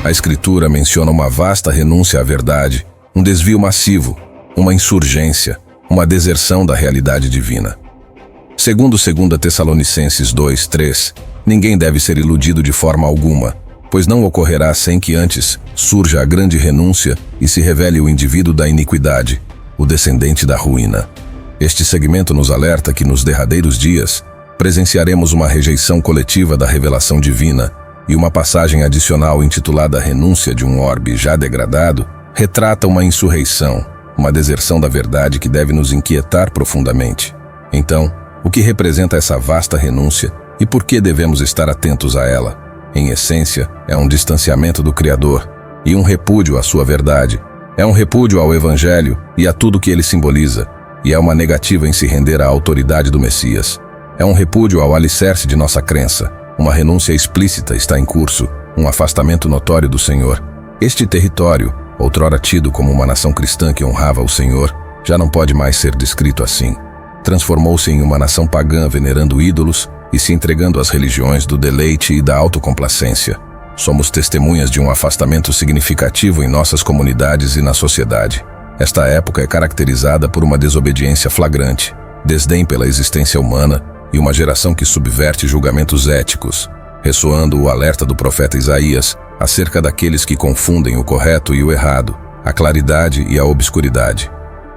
A Escritura menciona uma vasta renúncia à verdade, um desvio massivo, uma insurgência, uma deserção da realidade divina. Segundo 2 Tessalonicenses 2:3, ninguém deve ser iludido de forma alguma, pois não ocorrerá sem que antes surja a grande renúncia e se revele o indivíduo da iniquidade, o descendente da ruína. Este segmento nos alerta que nos derradeiros dias presenciaremos uma rejeição coletiva da revelação divina, e uma passagem adicional intitulada Renúncia de um Orbe já degradado retrata uma insurreição, uma deserção da verdade que deve nos inquietar profundamente. Então, o que representa essa vasta renúncia e por que devemos estar atentos a ela? Em essência, é um distanciamento do Criador e um repúdio à sua verdade. É um repúdio ao Evangelho e a tudo que ele simboliza, e é uma negativa em se render à autoridade do Messias. É um repúdio ao alicerce de nossa crença. Uma renúncia explícita está em curso, um afastamento notório do Senhor. Este território, outrora tido como uma nação cristã que honrava o Senhor, já não pode mais ser descrito assim. Transformou-se em uma nação pagã venerando ídolos e se entregando às religiões do deleite e da autocomplacência. Somos testemunhas de um afastamento significativo em nossas comunidades e na sociedade. Esta época é caracterizada por uma desobediência flagrante, desdém pela existência humana e uma geração que subverte julgamentos éticos, ressoando o alerta do profeta Isaías acerca daqueles que confundem o correto e o errado, a claridade e a obscuridade.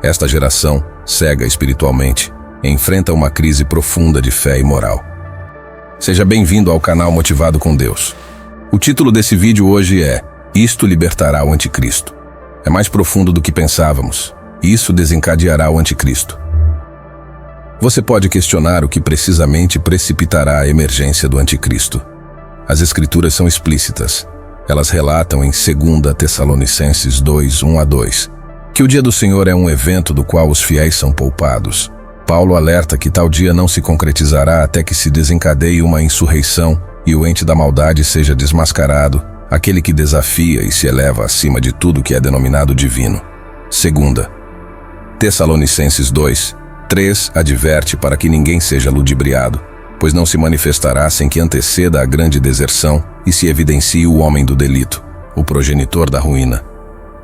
Esta geração, cega espiritualmente, enfrenta uma crise profunda de fé e moral. Seja bem-vindo ao canal Motivado com Deus. O título desse vídeo hoje é Isto libertará o Anticristo. É mais profundo do que pensávamos. Isso desencadeará o Anticristo. Você pode questionar o que precisamente precipitará a emergência do Anticristo. As Escrituras são explícitas. Elas relatam em 2 Tessalonicenses 2:1-2 que o dia do Senhor é um evento do qual os fiéis são poupados. Paulo alerta que tal dia não se concretizará até que se desencadeie uma insurreição e o ente da maldade seja desmascarado, aquele que desafia e se eleva acima de tudo que é denominado divino. 2 Tessalonicenses 2:3 adverte para que ninguém seja ludibriado, pois não se manifestará sem que anteceda a grande deserção e se evidencie o homem do delito, o progenitor da ruína.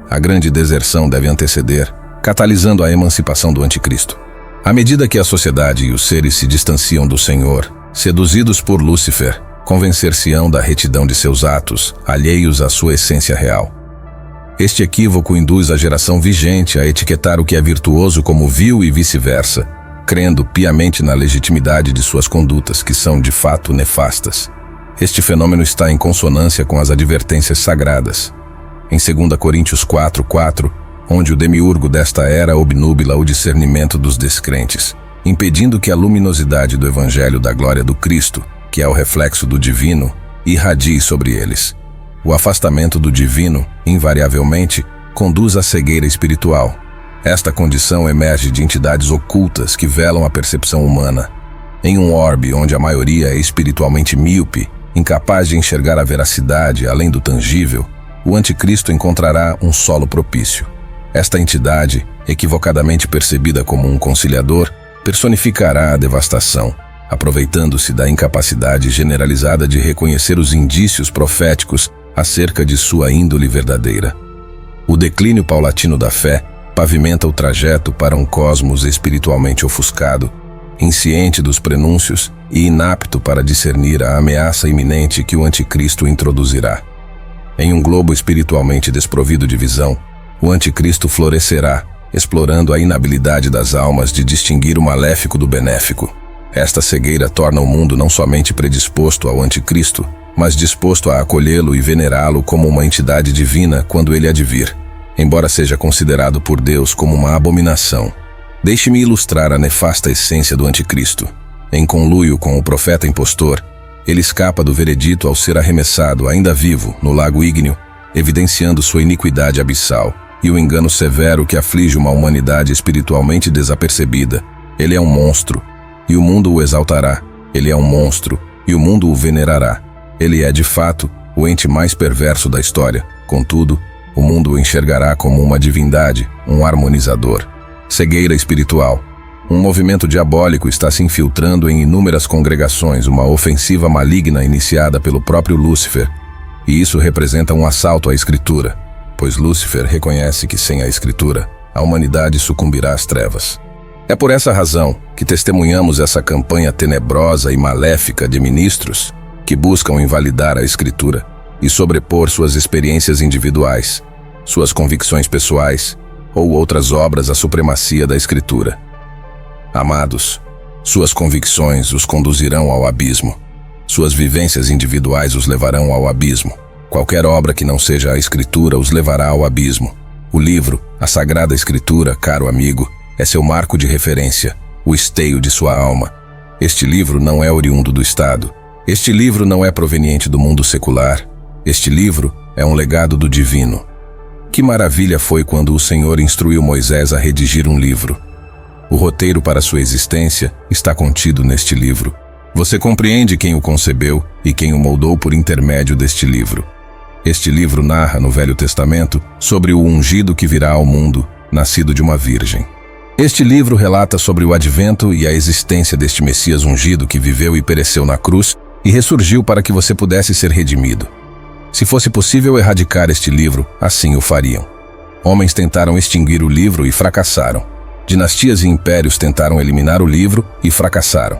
A grande deserção deve anteceder, catalisando a emancipação do Anticristo. À medida que a sociedade e os seres se distanciam do Senhor, seduzidos por Lúcifer, convencer-se-ão da retidão de seus atos, alheios à sua essência real. Este equívoco induz a geração vigente a etiquetar o que é virtuoso como vil e vice-versa, crendo piamente na legitimidade de suas condutas, que são de fato nefastas. Este fenômeno está em consonância com as advertências sagradas. Em 2 Coríntios 4:4, onde o demiurgo desta era obnúbila o discernimento dos descrentes, impedindo que a luminosidade do Evangelho da glória do Cristo, que é o reflexo do divino, irradie sobre eles. O afastamento do divino, invariavelmente, conduz à cegueira espiritual. Esta condição emerge de entidades ocultas que velam a percepção humana. Em um orbe onde a maioria é espiritualmente míope, incapaz de enxergar a veracidade além do tangível, o Anticristo encontrará um solo propício. Esta entidade, equivocadamente percebida como um conciliador, personificará a devastação, aproveitando-se da incapacidade generalizada de reconhecer os indícios proféticos acerca de sua índole verdadeira. O declínio paulatino da fé pavimenta o trajeto para um cosmos espiritualmente ofuscado, insciente dos prenúncios e inapto para discernir a ameaça iminente que o Anticristo introduzirá. Em um globo espiritualmente desprovido de visão, o Anticristo florescerá, explorando a inabilidade das almas de distinguir o maléfico do benéfico. Esta cegueira torna o mundo não somente predisposto ao Anticristo, mas disposto a acolhê-lo e venerá-lo como uma entidade divina quando ele advir, embora seja considerado por Deus como uma abominação. Deixe-me ilustrar a nefasta essência do Anticristo. Em conluio com o profeta impostor, ele escapa do veredito ao ser arremessado, ainda vivo, no lago ígneo, evidenciando sua iniquidade abissal e o engano severo que aflige uma humanidade espiritualmente desapercebida. Ele é um monstro, e o mundo o exaltará. Ele é um monstro, e o mundo o venerará. Ele é, de fato, o ente mais perverso da história. Contudo, o mundo o enxergará como uma divindade, um harmonizador. Cegueira espiritual. Um movimento diabólico está se infiltrando em inúmeras congregações, uma ofensiva maligna iniciada pelo próprio Lúcifer. E isso representa um assalto à Escritura, pois Lúcifer reconhece que sem a Escritura, a humanidade sucumbirá às trevas. É por essa razão que testemunhamos essa campanha tenebrosa e maléfica de ministros que buscam invalidar a Escritura e sobrepor suas experiências individuais, suas convicções pessoais ou outras obras à supremacia da Escritura. Amados, suas convicções os conduzirão ao abismo. Suas vivências individuais os levarão ao abismo. Qualquer obra que não seja a Escritura os levará ao abismo. O livro, a Sagrada Escritura, caro amigo, é seu marco de referência, o esteio de sua alma. Este livro não é oriundo do Estado. Este livro não é proveniente do mundo secular. Este livro é um legado do divino. Que maravilha foi quando o Senhor instruiu Moisés a redigir um livro. O roteiro para sua existência está contido neste livro. Você compreende quem o concebeu e quem o moldou por intermédio deste livro. Este livro narra no Velho Testamento sobre o ungido que virá ao mundo, nascido de uma virgem. Este livro relata sobre o advento e a existência deste Messias ungido que viveu e pereceu na cruz e ressurgiu para que você pudesse ser redimido. Se fosse possível erradicar este livro, assim o fariam. Homens tentaram extinguir o livro e fracassaram. Dinastias e impérios tentaram eliminar o livro e fracassaram.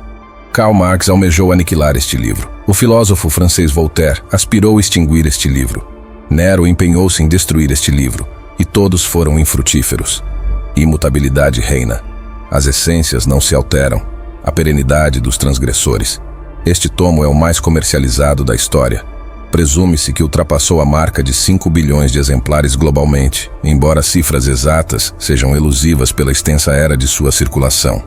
Karl Marx almejou aniquilar este livro. O filósofo francês Voltaire aspirou extinguir este livro. Nero empenhou-se em destruir este livro, e todos foram infrutíferos. Imutabilidade reina. As essências não se alteram. A perenidade dos transgressores. Este tomo é o mais comercializado da história. Presume-se que ultrapassou a marca de 5 bilhões de exemplares globalmente, embora cifras exatas sejam elusivas pela extensa era de sua circulação.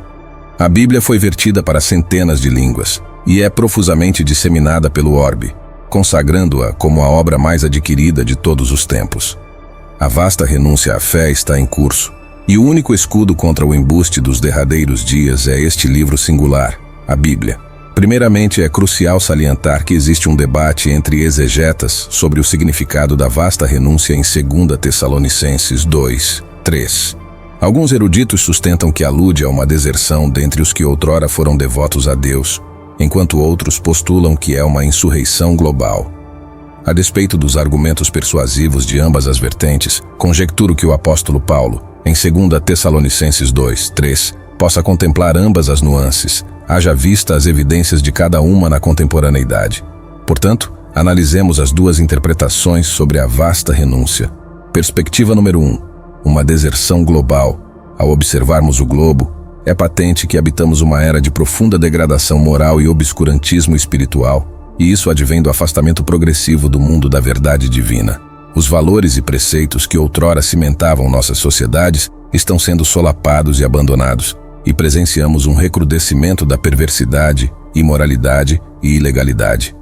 A Bíblia foi vertida para centenas de línguas e é profusamente disseminada pelo orbe, consagrando-a como a obra mais adquirida de todos os tempos. A vasta renúncia à fé está em curso, e o único escudo contra o embuste dos derradeiros dias é este livro singular, a Bíblia. Primeiramente, é crucial salientar que existe um debate entre exegetas sobre o significado da vasta renúncia em 2 Tessalonicenses 2, 3. Alguns eruditos sustentam que alude a uma deserção dentre os que outrora foram devotos a Deus, enquanto outros postulam que é uma insurreição global. A despeito dos argumentos persuasivos de ambas as vertentes, conjecturo que o apóstolo Paulo, em 2 Tessalonicenses 2, 3, possa contemplar ambas as nuances, haja vista as evidências de cada uma na contemporaneidade. Portanto, analisemos as duas interpretações sobre a vasta renúncia. Perspectiva número 1. Uma deserção global. Ao observarmos o globo, é patente que habitamos uma era de profunda degradação moral e obscurantismo espiritual, e isso advém do afastamento progressivo do mundo da verdade divina. Os valores e preceitos que outrora cimentavam nossas sociedades estão sendo solapados e abandonados, e presenciamos um recrudescimento da perversidade, imoralidade e ilegalidade.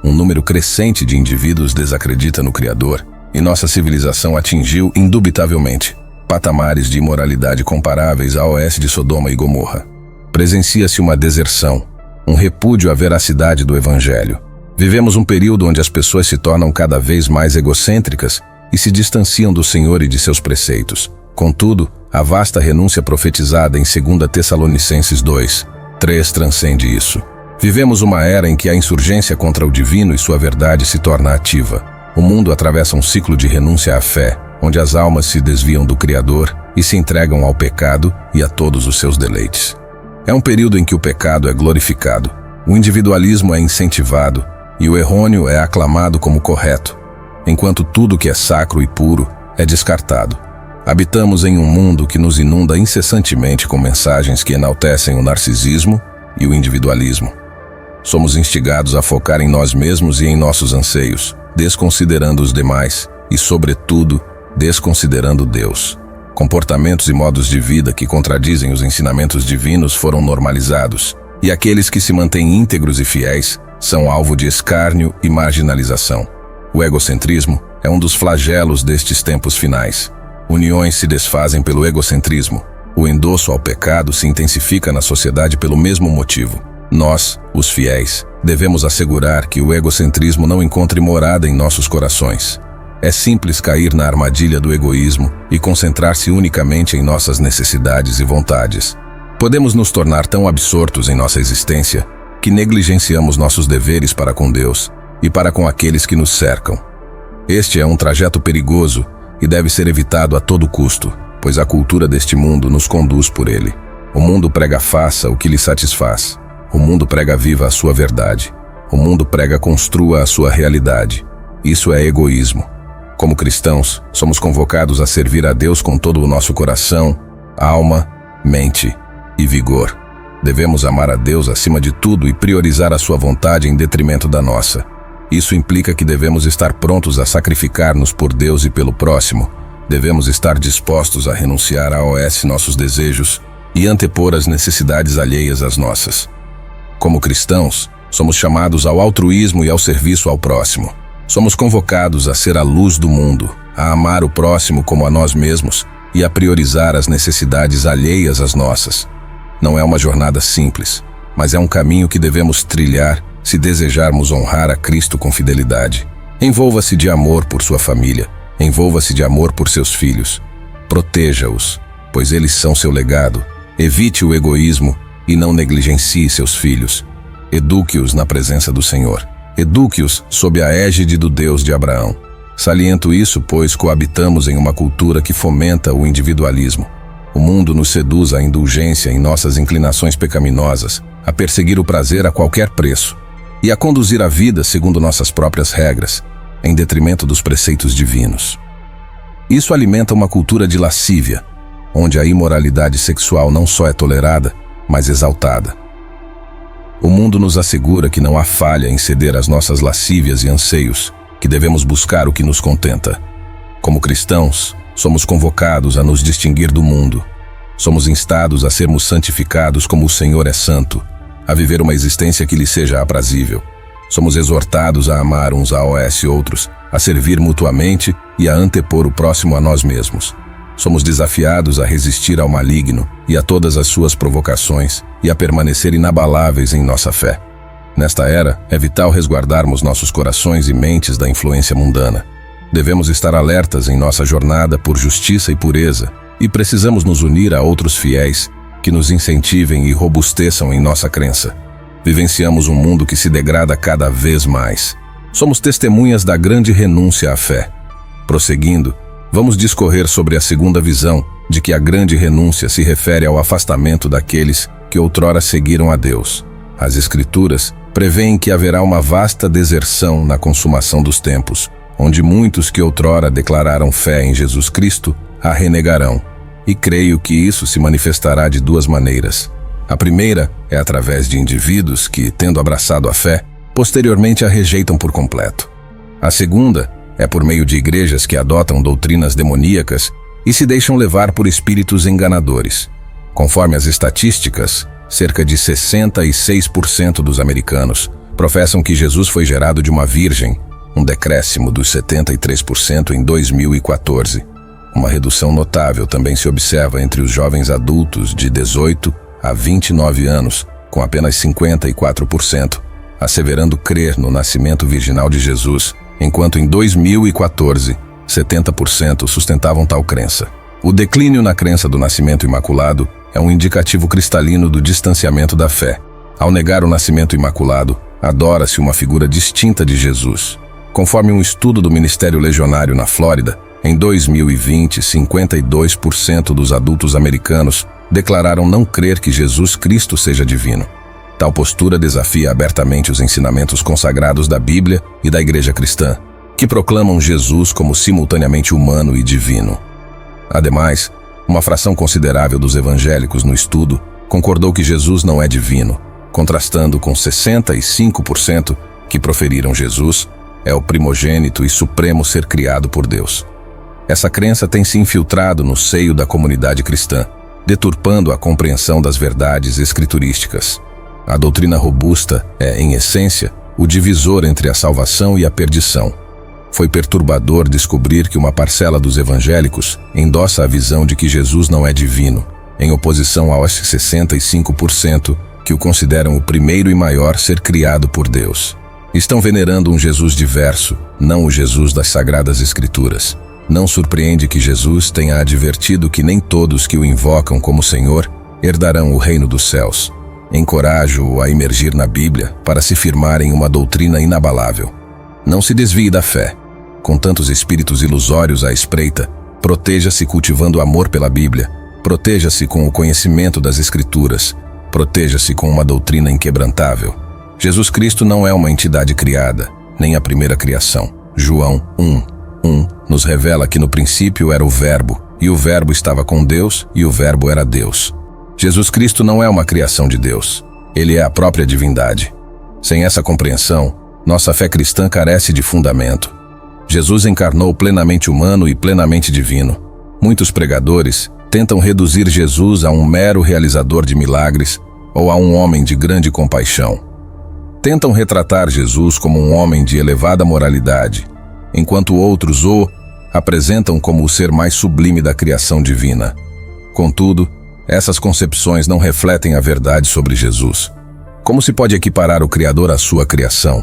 Um número crescente de indivíduos desacredita no Criador, e nossa civilização atingiu, indubitavelmente, patamares de imoralidade comparáveis à oeste de Sodoma e Gomorra. Presencia-se uma deserção, um repúdio à veracidade do Evangelho. Vivemos um período onde as pessoas se tornam cada vez mais egocêntricas e se distanciam do Senhor e de seus preceitos. Contudo, a vasta renúncia profetizada em 2 Tessalonicenses 2, 3 transcende isso. Vivemos uma era em que a insurgência contra o divino e sua verdade se torna ativa. O mundo atravessa um ciclo de renúncia à fé, onde as almas se desviam do Criador e se entregam ao pecado e a todos os seus deleites. É um período em que o pecado é glorificado, o individualismo é incentivado e o errôneo é aclamado como correto, enquanto tudo que é sacro e puro é descartado. Habitamos em um mundo que nos inunda incessantemente com mensagens que enaltecem o narcisismo e o individualismo. Somos instigados a focar em nós mesmos e em nossos anseios, desconsiderando os demais e, sobretudo, desconsiderando Deus. Comportamentos e modos de vida que contradizem os ensinamentos divinos foram normalizados, e aqueles que se mantêm íntegros e fiéis são alvo de escárnio e marginalização. O egocentrismo é um dos flagelos destes tempos finais. Uniões se desfazem pelo egocentrismo. O endosso ao pecado se intensifica na sociedade pelo mesmo motivo. Nós, os fiéis, devemos assegurar que o egocentrismo não encontre morada em nossos corações. É simples cair na armadilha do egoísmo e concentrar-se unicamente em nossas necessidades e vontades. Podemos nos tornar tão absortos em nossa existência que negligenciamos nossos deveres para com Deus e para com aqueles que nos cercam. Este é um trajeto perigoso e deve ser evitado a todo custo, pois a cultura deste mundo nos conduz por ele. O mundo prega faça o que lhe satisfaz. O mundo prega viva a sua verdade. O mundo prega construa a sua realidade. Isso é egoísmo. Como cristãos, somos convocados a servir a Deus com todo o nosso coração, alma, mente e vigor. Devemos amar a Deus acima de tudo e priorizar a sua vontade em detrimento da nossa. Isso implica que devemos estar prontos a sacrificar-nos por Deus e pelo próximo. Devemos estar dispostos a renunciar a nossos desejos e antepor as necessidades alheias às nossas. Como cristãos, somos chamados ao altruísmo e ao serviço ao próximo. Somos convocados a ser a luz do mundo, a amar o próximo como a nós mesmos e a priorizar as necessidades alheias às nossas. Não é uma jornada simples, mas é um caminho que devemos trilhar se desejarmos honrar a Cristo com fidelidade. Envolva-se de amor por sua família, envolva-se de amor por seus filhos. Proteja-os, pois eles são seu legado. Evite o egoísmo e não negligencie seus filhos. Eduque-os na presença do Senhor. Eduque-os sob a égide do Deus de Abraão. Saliento isso, pois coabitamos em uma cultura que fomenta o individualismo. O mundo nos seduz à indulgência em nossas inclinações pecaminosas, a perseguir o prazer a qualquer preço e a conduzir a vida segundo nossas próprias regras, em detrimento dos preceitos divinos. Isso alimenta uma cultura de lascívia, onde a imoralidade sexual não só é tolerada, mas exaltada. O mundo nos assegura que não há falha em ceder às nossas lascívias e anseios, que devemos buscar o que nos contenta. Como cristãos, somos convocados a nos distinguir do mundo. Somos instados a sermos santificados como o Senhor é santo, a viver uma existência que lhe seja aprazível. Somos exortados a amar uns a outros, a servir mutuamente e a antepor o próximo a nós mesmos. Somos desafiados a resistir ao maligno e a todas as suas provocações e a permanecer inabaláveis em nossa fé. Nesta era, é vital resguardarmos nossos corações e mentes da influência mundana. Devemos estar alertas em nossa jornada por justiça e pureza e precisamos nos unir a outros fiéis que nos incentivem e robusteçam em nossa crença. Vivenciamos um mundo que se degrada cada vez mais. Somos testemunhas da grande renúncia à fé. Prosseguindo, vamos discorrer sobre a segunda visão de que a grande renúncia se refere ao afastamento daqueles que outrora seguiram a Deus. As Escrituras prevêem que haverá uma vasta deserção na consumação dos tempos, onde muitos que outrora declararam fé em Jesus Cristo a renegarão. E creio que isso se manifestará de duas maneiras. A primeira é através de indivíduos que, tendo abraçado a fé, posteriormente a rejeitam por completo. A segunda é por meio de igrejas que adotam doutrinas demoníacas e se deixam levar por espíritos enganadores. Conforme as estatísticas, cerca de 66% dos americanos professam que Jesus foi gerado de uma virgem, um decréscimo dos 73% em 2014. Uma redução notável também se observa entre os jovens adultos de 18 a 29 anos, com apenas 54%, asseverando crer no nascimento virginal de Jesus, enquanto em 2014, 70% sustentavam tal crença. O declínio na crença do nascimento imaculado é um indicativo cristalino do distanciamento da fé. Ao negar o nascimento imaculado, adora-se uma figura distinta de Jesus. Conforme um estudo do Ministério Legionário na Flórida, em 2020, 52% dos adultos americanos declararam não crer que Jesus Cristo seja divino. Tal postura desafia abertamente os ensinamentos consagrados da Bíblia e da Igreja Cristã, que proclamam Jesus como simultaneamente humano e divino. Ademais, uma fração considerável dos evangélicos no estudo concordou que Jesus não é divino, contrastando com 65% que proferiram Jesus é o primogênito e supremo ser criado por Deus. Essa crença tem se infiltrado no seio da comunidade cristã, deturpando a compreensão das verdades escriturísticas. A doutrina robusta é, em essência, o divisor entre a salvação e a perdição. Foi perturbador descobrir que uma parcela dos evangélicos endossa a visão de que Jesus não é divino, em oposição aos 65% que o consideram o primeiro e maior ser criado por Deus. Estão venerando um Jesus diverso, não o Jesus das Sagradas Escrituras. Não surpreende que Jesus tenha advertido que nem todos que o invocam como Senhor herdarão o reino dos céus. Encorajo-o a emergir na Bíblia para se firmar em uma doutrina inabalável. Não se desvie da fé. com tantos espíritos ilusórios à espreita, proteja-se cultivando amor pela Bíblia, proteja-se com o conhecimento das Escrituras, proteja-se com uma doutrina inquebrantável. Jesus Cristo não é uma entidade criada, nem a primeira criação. João 1:1 nos revela que no princípio era o Verbo, e o Verbo estava com Deus, e o Verbo era Deus. Jesus Cristo não é uma criação de Deus. Ele é a própria divindade. Sem essa compreensão, nossa fé cristã carece de fundamento. Jesus encarnou plenamente humano e plenamente divino. Muitos pregadores tentam reduzir Jesus a um mero realizador de milagres ou a um homem de grande compaixão. Tentam retratar Jesus como um homem de elevada moralidade, enquanto outros o apresentam como o ser mais sublime da criação divina. Contudo, essas concepções não refletem a verdade sobre Jesus. Como se pode equiparar o Criador à sua criação?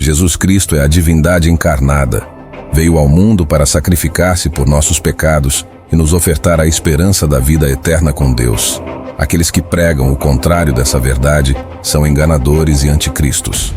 Jesus Cristo é a divindade encarnada. Veio ao mundo para sacrificar-se por nossos pecados e nos ofertar a esperança da vida eterna com Deus. Aqueles que pregam o contrário dessa verdade são enganadores e anticristos.